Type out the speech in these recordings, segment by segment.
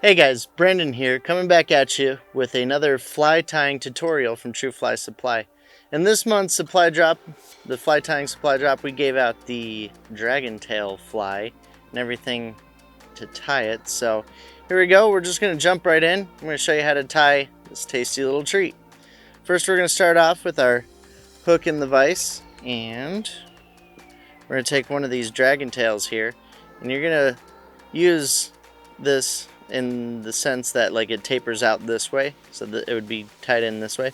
Hey guys, Brandon here, coming back at you with another fly tying tutorial from True Fly Supply. In this month's supply drop, the fly tying supply drop, we gave out the dragon tail fly and everything to tie it. So here we go, we're just going to jump right in. I'm going to show you how to tie this tasty little treat. First we're going to start off with our hook in the vise, and we're going to take one of these dragon tails here, and you're going to use this in the sense that like it tapers out this way, so that it would be tied in this way.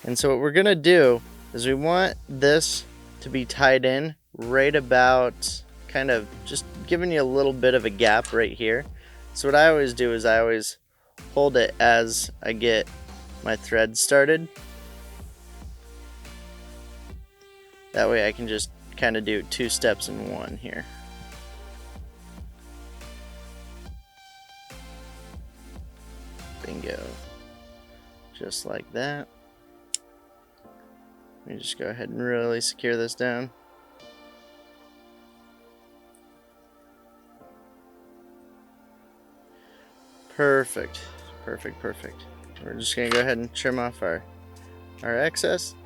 And so what we're gonna do is we want this to be tied in right about, kind of just giving you a little bit of a gap right here. So what I always do is I always hold it as I get my thread started. That way I can just kind of do 2 steps in one here. Bingo. Just like that. Let me just go ahead and really secure this down. Perfect. Perfect, perfect. We're just going to go ahead and trim off our excess.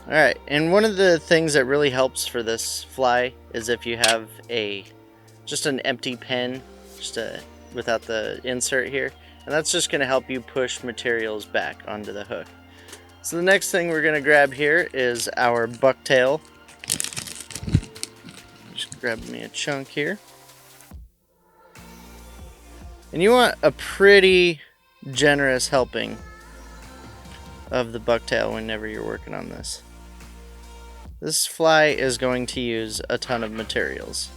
Alright, and one of the things that really helps for this fly is if you have just an empty pen, without the insert here. And that's just going to help you push materials back onto the hook. So the next thing we're going to grab here is our bucktail. Just grab me a chunk here. And you want a pretty generous helping of the bucktail whenever you're working on this. This fly is going to use a ton of materials.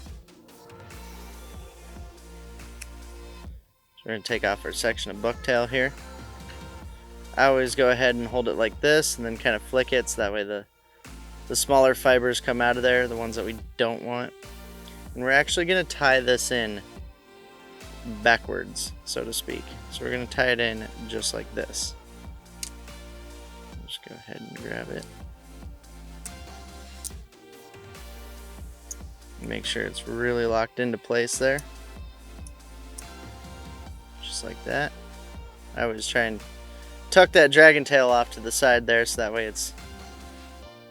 We're going to take off our section of bucktail here. I always go ahead and hold it like this and then kind of flick it so that way the smaller fibers come out of there, the ones that we don't want. And we're actually going to tie this in backwards, so to speak. So we're going to tie it in just like this. Just go ahead and grab it. Make sure it's really locked into place there. Just like that. I always try and tuck that dragon tail off to the side there so that way it's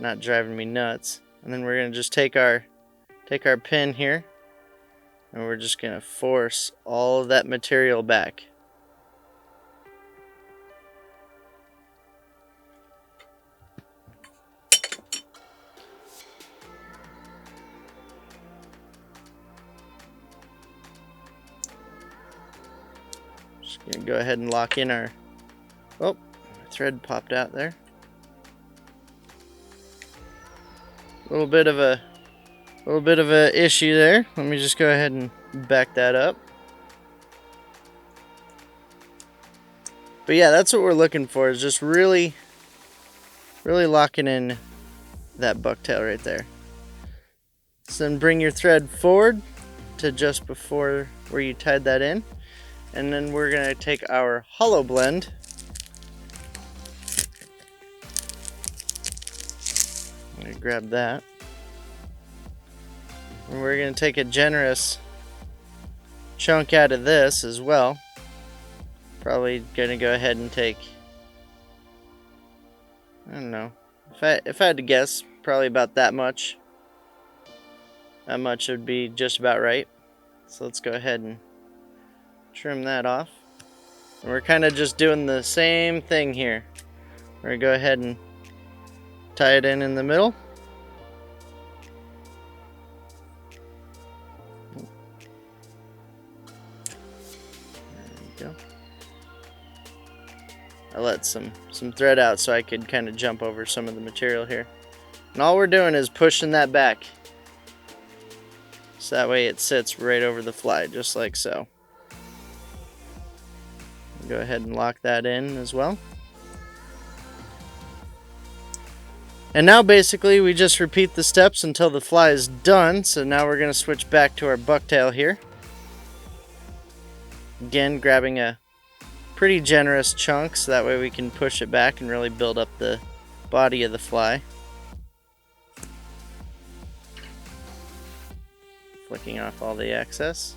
not driving me nuts. And then we're going to just take our pin here and we're just going to force all of that material back. Just going to go ahead and lock in our... Oh, my thread popped out there. A little bit of a issue there. Let me just go ahead and back that up. But yeah, that's what we're looking for, is just really locking in that bucktail right there. So then bring your thread forward to just before where you tied that in. And then we're going to take our hollow blend. I'm going to grab that. And we're going to take a generous chunk out of this as well. Probably going to go ahead and take, I don't know, if I had to guess, probably about that much. That much would be just about right. So let's go ahead and trim that off. And we're kind of just doing the same thing here. We're going to go ahead and tie it in the middle. There we go. I let some thread out so I could kind of jump over some of the material here. And all we're doing is pushing that back. So that way it sits right over the fly, just like so. Go ahead and lock that in as well. And now basically we just repeat the steps until the fly is done. So now we're going to switch back to our bucktail here. Again, grabbing a pretty generous chunk so that way we can push it back and really build up the body of the fly. Flicking off all the excess.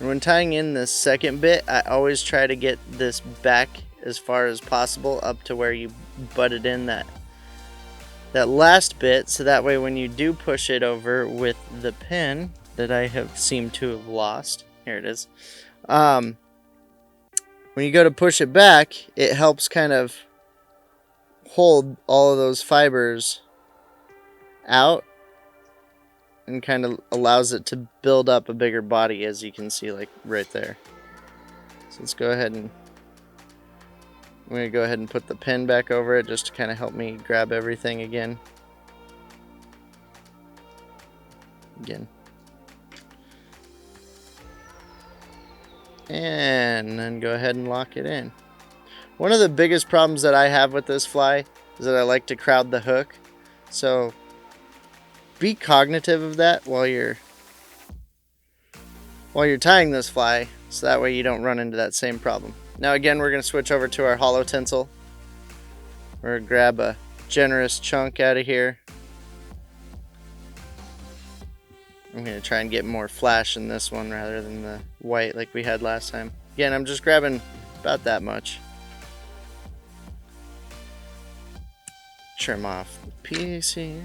And when tying in this second bit, I always try to get this back as far as possible up to where you butted in that last bit, so that way when you do push it over with the pin that I have seemed to have lost, here it is, when you go to push it back, it helps kind of hold all of those fibers out and kind of allows it to build up a bigger body, as you can see, like right there. So let's go ahead and I'm going to go ahead and put the pin back over it just to kind of help me grab everything again. And then go ahead and lock it in. One of the biggest problems that I have with this fly is that I like to crowd the hook. So be cognitive of that while you're tying this fly, so that way you don't run into that same problem. Now again, we're going to switch over to our hollow tinsel. We're going to grab a generous chunk out of here. I'm going to try and get more flash in this one rather than the white like we had last time. Again, I'm just grabbing about that much. Trim off the piece here.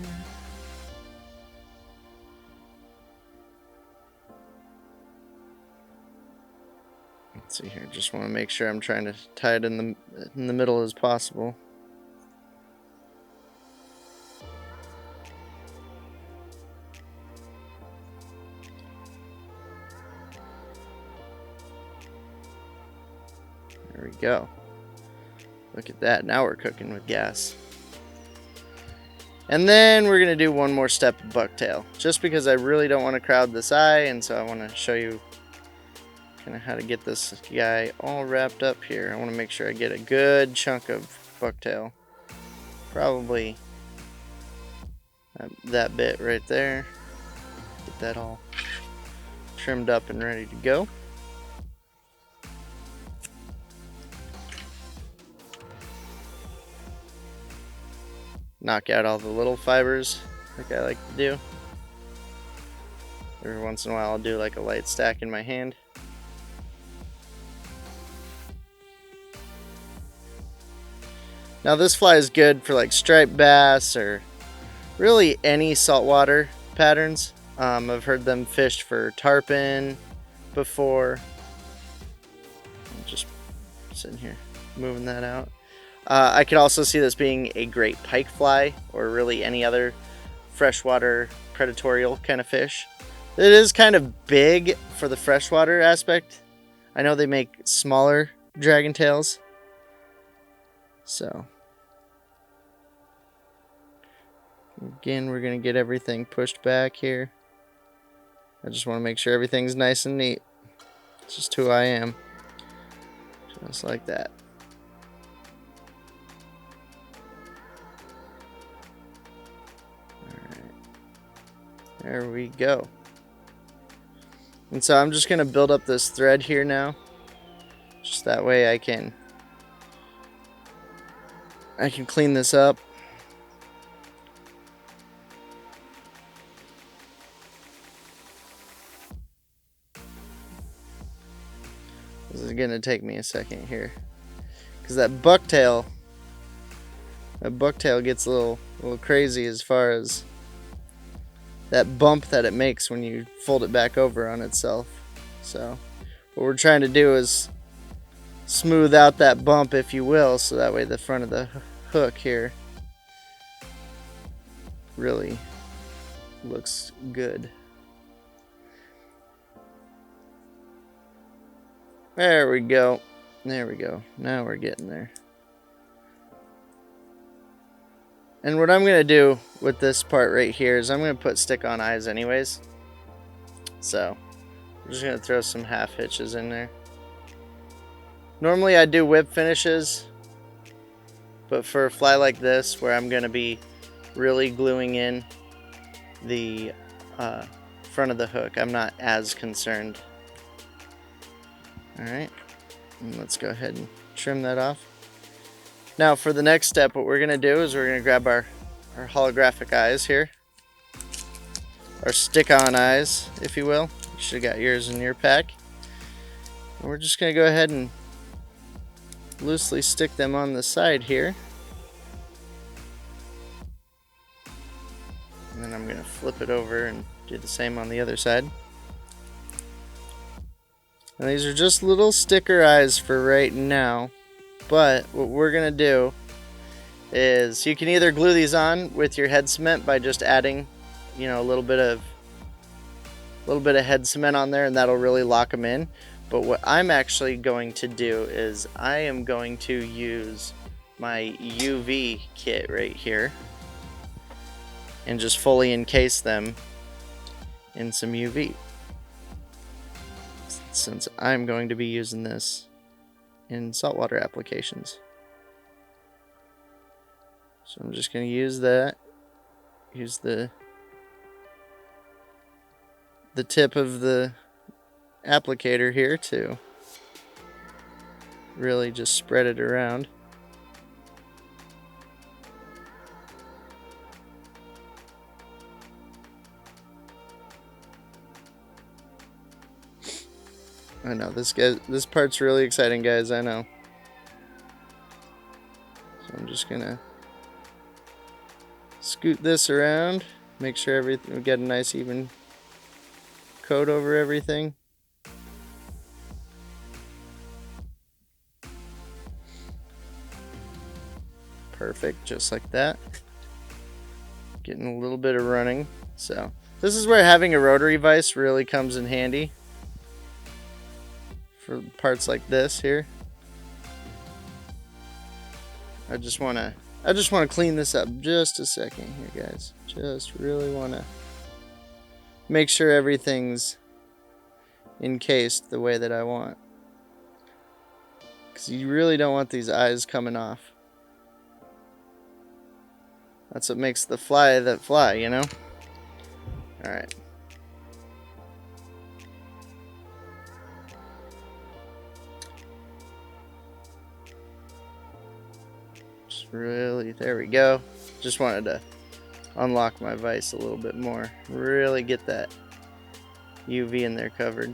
Let's see here, just want to make sure I'm trying to tie it in the middle as possible. There we go. Look at that, now we're cooking with gas. And then we're going to do one more step of bucktail, just because I really don't want to crowd this eye, and so I want to show you kind of how to get this guy all wrapped up here. I want to make sure I get a good chunk of bucktail. Probably that bit right there. Get that all trimmed up and ready to go. Knock out all the little fibers like I like to do. Every once in a while I'll do like a light stack in my hand. Now this fly is good for like striped bass or really any saltwater patterns. I've heard them fished for tarpon before. I'm just sitting here moving that out. I could also see this being a great pike fly or really any other freshwater predatorial kind of fish. It is kind of big for the freshwater aspect. I know they make smaller dragon tails. So again, we're going to get everything pushed back here. I just want to make sure everything's nice and neat. It's just who I am. Just like that. Alright. There we go. And so I'm just going to build up this thread here now. Just that way I can clean this up. This is gonna take me a second here, because that bucktail gets a little crazy as far as that bump that it makes when you fold it back over on itself. So what we're trying to do is smooth out that bump, if you will, so that way the front of the hook here really looks good. There we go. There we go. Now we're getting there. And what I'm going to do with this part right here is I'm going to put stick-on eyes anyways. So I'm just going to throw some half hitches in there. Normally I do whip finishes, but for a fly like this where I'm going to be really gluing in the front of the hook, I'm not as concerned. Alright, let's go ahead and trim that off. Now for the next step, what we're going to do is we're going to grab our holographic eyes here. Our stick-on eyes, if you will. You should have got yours in your pack. And we're just going to go ahead and loosely stick them on the side here. And then I'm going to flip it over and do the same on the other side. And these are just little sticker eyes for right now. But what we're going to do is you can either glue these on with your head cement by just adding, you know, a little bit of head cement on there, and that'll really lock them in. But what I'm actually going to do is I am going to use my UV kit right here and just fully encase them in some UV, since I'm going to be using this in saltwater applications. So I'm just going to use that, use the tip of the applicator here to really just spread it around. I know this part's really exciting, guys. I know. So I'm just gonna scoot this around, make sure we get a nice even coat over everything. Perfect, just like that. Getting a little bit of running. So this is where having a rotary vise really comes in handy for parts like this here. I just want to clean this up just a second here, guys. Just really want to make sure everything's encased the way that I want, because you really don't want these eyes coming off. That's what makes the fly that fly, you know? Alright. Just really, there we go. Just wanted to unlock my vise a little bit more. Really get that UV in there covered.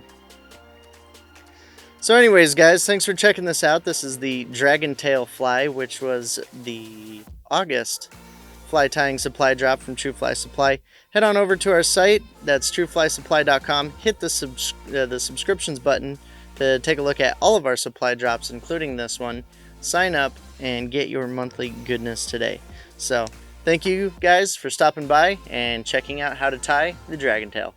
So anyways, guys, thanks for checking this out. This is the dragon tail fly, which was the August fly tying supply drop from True Fly Supply. Head on over to our site, that's trueflysupply.com. Hit the subscriptions button to take a look at all of our supply drops, including this one. Sign up and get your monthly goodness today. So thank you guys for stopping by and checking out how to tie the dragon tail.